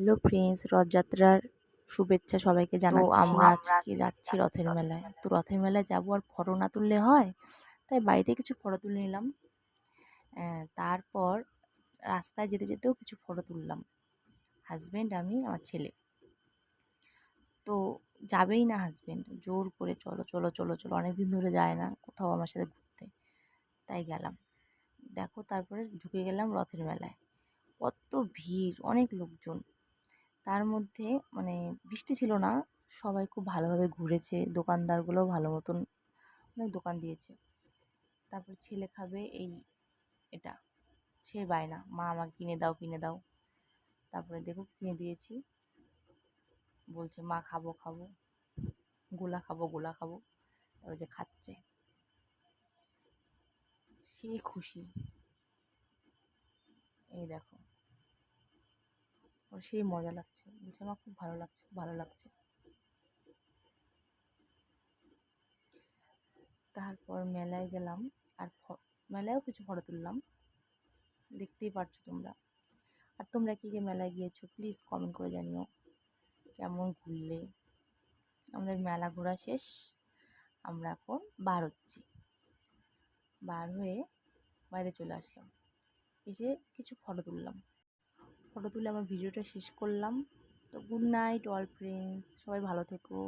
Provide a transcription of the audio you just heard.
Hello friends, রথযাত্রার শুভেচ্ছা সবাইকে জানাচ্ছি। আমরা আজকে যাচ্ছি রথের মেলায়। তো রথের মেলায় যাবো, আর ফটো না তুললে হয়? তাই বাড়িতে কিছু ফটো তুলে নিলাম। তারপর রাস্তায় যেতে যেতেও কিছু ফটো তুললাম। হাজব্যান্ড, আমি, আমার ছেলে। তো যাবেই না হাজব্যান্ড, জোর করে চলো চলো চলো চলো, অনেকদিন ধরে যায় না কোথাও আমার সাথে ঘুরতে। তাই গেলাম। দেখো, তারপরে ঢুকে গেলাম রথের মেলায়। কত ভিড়, অনেক লোকজন। তার মধ্যে বৃষ্টি ছিল না, সবাই খুব ভালোভাবে ঘুরেছে, দোকানদারগুলোও ভালো মতন অনেক দোকান দিয়েছে। তারপর ছেলে খাবে এটা, সে বায়না, মা আমাকে কিনে দাও কিনে দাও। তারপরে দেখো কিনে দিয়েছি, বলছে মা খাবো খাবো, গোলা খাবো গোলা খাবো। তারপর যে খাচ্ছে, সে খুশি। এই দেখো, ওর সেই মজা লাগছে, বলছে আমার খুব ভালো লাগছে খুব ভালো লাগছে। তারপর মেলায় গেলাম, আর মেলায়ও কিছু ফটো তুললাম, দেখতেই পারছো তোমরা। আর তোমরা কি মেলায় গিয়েছো প্লিজ কমেন্ট করে জানিও কেমন ঘুরলে। আমাদের মেলা ঘোরা শেষ, আমরা এখন বার হচ্ছি। বার হয়ে বাইরে চলে আসলাম, এসে কিছু ফটো তুললাম। ফটো তুলে আমার ভিডিওটা শেষ করলাম। তো গুড নাইট অল ফ্রেন্ডস, সবাই ভালো থেকো।